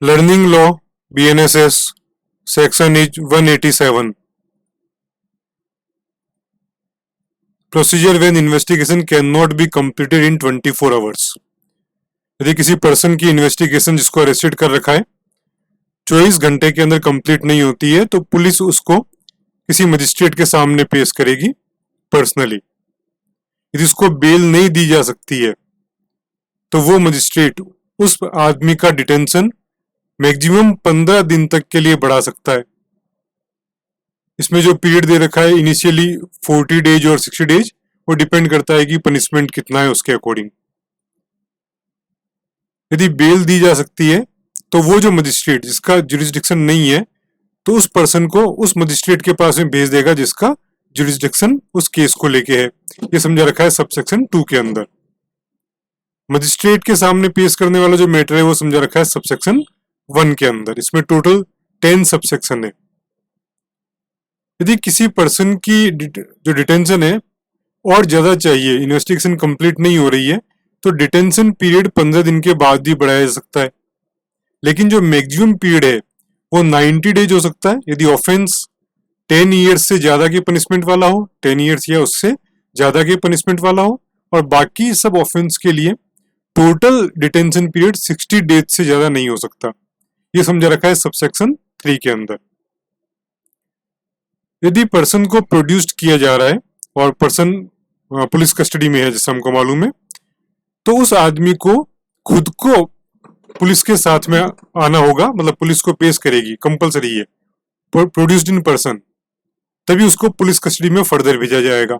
Learning law BNSS section is 187. Procedure when investigation can not be completed in 24 hours. यदि किसी person की investigation जिसको arrested कर रखा है 24 घंटे के अंदर कंप्लीट नहीं होती है तो पुलिस उसको किसी मजिस्ट्रेट के सामने पेश करेगी पर्सनली. यदि उसको बेल नहीं दी जा सकती है तो वो मजिस्ट्रेट उस आदमी का डिटेंशन मैक्सिमम 15 दिन तक के लिए बढ़ा सकता है. इसमें जो पीरियड दे रखा है इनिशियली 40 डेज और 60 डेज, वो डिपेंड करता है कि पनिशमेंट कितना है उसके अकॉर्डिंग. यदि बेल दी जा सकती है तो वो जो मजिस्ट्रेट जिसका जुरिस्डिक्शन नहीं है तो उस पर्सन को उस मजिस्ट्रेट के पास में भेज देगा जिसका जुरिस्डिक्शन उस केस को लेके है. ये समझा रखा है सबसेक्शन 2 के अंदर. मजिस्ट्रेट के सामने पेश करने वाला जो मैटर है वो समझा रखा है सबसेक्शन 1 के अंदर. इसमें टोटल 10 सबसेक्शन है. यदि किसी पर्सन की जो डिटेंशन है और ज्यादा चाहिए, इन्वेस्टिगेशन कंप्लीट नहीं हो रही है, तो डिटेंशन पीरियड 15 दिन के बाद भी बढ़ाया जा सकता है. लेकिन जो मैक्सिमम पीरियड है वो 90 डेज हो सकता है यदि ऑफेंस 10 ईयर्स से ज्यादा की पनिशमेंट वाला हो, 10 ईयर्स या उससे ज्यादा की पनिशमेंट वाला हो, और बाकी सब ऑफेंस के लिए टोटल डिटेंशन पीरियड 60 डेज से ज्यादा नहीं हो सकता. ये समझा रखा है सबसेक्शन 3 के अंदर. यदि पर्सन को प्रोड्यूस्ड किया जा रहा है और पर्सन पुलिस कस्टडी में है जैसे हमको मालूम है, तो उस आदमी को खुद को पुलिस के साथ में आना होगा, मतलब पुलिस को पेश करेगी, कंपलसरी है. प्रोड्यूस्ड इन पर्सन, तभी उसको पुलिस कस्टडी में फर्दर भेजा जाएगा.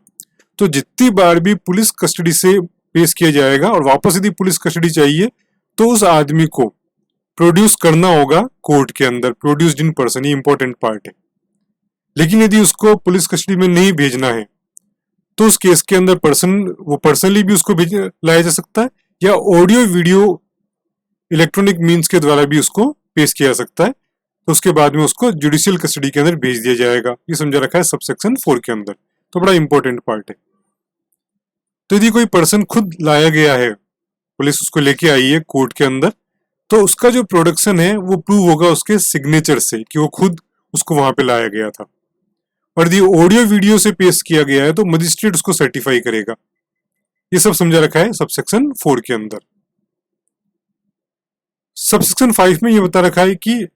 तो जितनी बार भी पुलिस कस्टडी से पेश किया जाएगा और वापस यदि पुलिस कस्टडी चाहिए तो उस आदमी को प्रोड्यूस करना होगा कोर्ट के अंदर. प्रोड्यूस्ड इन पर्सन, ये इंपॉर्टेंट पार्ट है. लेकिन यदि उसको पुलिस कस्टडी में नहीं भेजना है तो उस केस के अंदर वो पर्सनली भी उसको लाया जा सकता है या ऑडियो वीडियो इलेक्ट्रॉनिक मीन्स के द्वारा भी उसको पेश किया जा सकता है. तो उसके बाद में उसको जुडिशियल कस्टडी के अंदर भेज दिया जाएगा. ये समझा रखा है सबसेक्शन 4 के अंदर. तो बड़ा इंपॉर्टेंट पार्ट है. तो यदि कोई पर्सन खुद लाया गया है, पुलिस उसको लेके आई है कोर्ट के अंदर, तो उसका जो प्रोडक्शन है वो प्रूव होगा उसके सिग्नेचर से कि वो खुद उसको वहां पे लाया गया था. और यदि ऑडियो वीडियो से पेश किया गया है तो मजिस्ट्रेट उसको सर्टिफाई करेगा. ये सब समझा रखा है सबसेक्शन 4 के अंदर. सबसेक्शन 5 में ये बता रखा है कि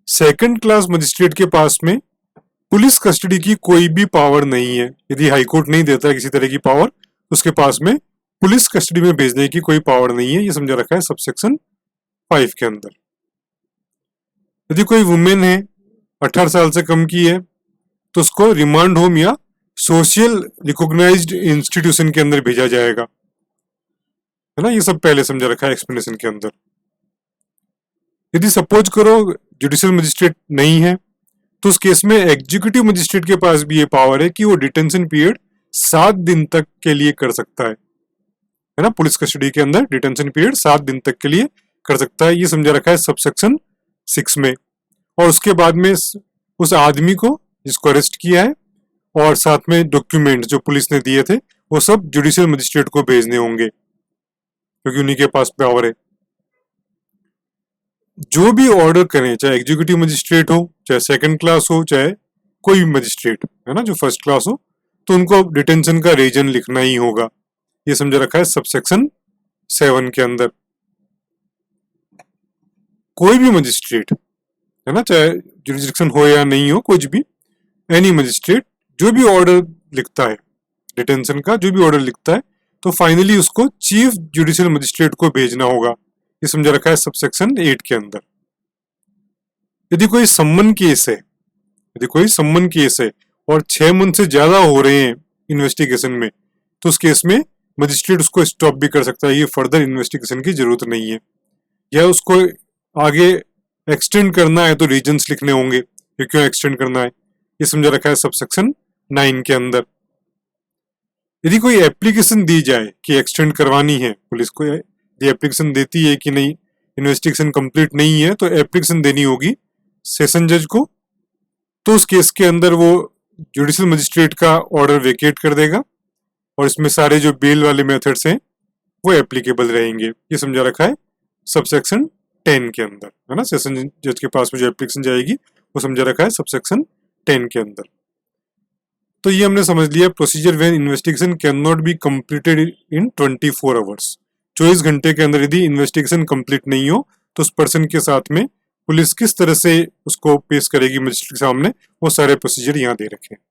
सेकंड क्लास मजिस्ट्रेट के पास में पुलिस कस्टडी की कोई भी पावर नहीं है. यदि हाईकोर्ट नहीं देता है किसी तरह की पावर, उसके पास में पुलिस कस्टडी में भेजने की कोई पावर नहीं है. ये समझा रखा है सबसेक्शन 5 के अंदर. यदि कोई वुमेन है 18 साल से कम की है तो उसको रिमांड होम या सोशल रिकॉग्नाइज्ड इंस्टीट्यूशन के अंदर भेजा जाएगा, है ना. ये सब पहले समझा रखा है एक्सप्लेनेशन के अंदर. यदि सपोज करो जुडिशियल मजिस्ट्रेट नहीं है तो उस केस में एग्जीक्यूटिव मजिस्ट्रेट के पास भी ये पावर है कि वो डिटेंशन पीरियड 7 दिन तक के लिए कर सकता है ना. पुलिस कस्टडी के अंदर डिटेंशन पीरियड 7 दिन तक के लिए कर सकता है. ये समझा रखा है सबसेक्शन 6 में. और उसके बाद में उस आदमी को जिसको अरेस्ट किया है और साथ में डॉक्यूमेंट जो पुलिस ने दिए थे वो सब जुडिशियल मजिस्ट्रेट को भेजने होंगे क्योंकि उन्हीं के पास पावर है. जो भी ऑर्डर करें, चाहे एग्जीक्यूटिव मजिस्ट्रेट हो, चाहे सेकंड क्लास हो, चाहे कोई भी मजिस्ट्रेट है ना जो फर्स्ट क्लास हो, तो उनको डिटेंशन का रीजन लिखना ही होगा. ये समझा रखा है सबसेक्शन 7 के अंदर. कोई भी मजिस्ट्रेट है ना, चाहे जुरिस्डिक्शन हो या नहीं हो, कुछ भी, एनी मजिस्ट्रेट जो भी ऑर्डर लिखता है डिटेंशन का, जो भी ऑर्डर लिखता है, तो फाइनली उसको चीफ जुडिशियल मजिस्ट्रेट को भेजना होगा. ये समझा रखा है सबसेक्शन 8 के अंदर. यदि कोई सम्मन केस है, यदि कोई सम्मन केस है और 6 मंथ से ज्यादा हो रहे हैं इन्वेस्टिगेशन में, तो उस केस में मजिस्ट्रेट उसको स्टॉप भी कर सकता है. ये फर्दर इन्वेस्टिगेशन की जरूरत नहीं है. या उसको आगे एक्सटेंड करना है तो रीजंस लिखने होंगे कि क्यों एक्सटेंड करना है. ये समझा रखा है सबसेक्शन 9 के अंदर. यदि कोई एप्लीकेशन दी जाए कि एक्सटेंड करवानी है, पुलिस को यदि एप्लीकेशन देती है कि नहीं इन्वेस्टिगेशन कंप्लीट नहीं है, तो एप्लीकेशन देनी होगी सेशन जज को. तो उस केस के अंदर वो जुडिशियल मजिस्ट्रेट का ऑर्डर वेकेट कर देगा और इसमें सारे जो बेल वाले मेथड्स हैं वो एप्लीकेबल रहेंगे. ये समझा रखा है सबसेक्शन 10 के अंदर, है ना। सेशन जज के पास में जो एप्लीकेशन जाएगी वो समझा रखा है सबसेक्शन 10 के अंदर। तो ये हमने समझ लिया procedure when investigation can not be completed in 24 hours. 24 घंटे के अंदर यदि इन्वेस्टिगेशन कंप्लीट नहीं हो तो उस पर्सन के साथ में पुलिस किस तरह से उसको पेश करेगी मजिस्ट्रेट के सामने, वो सारे प्रोसीजर यहाँ दे रखे हैं।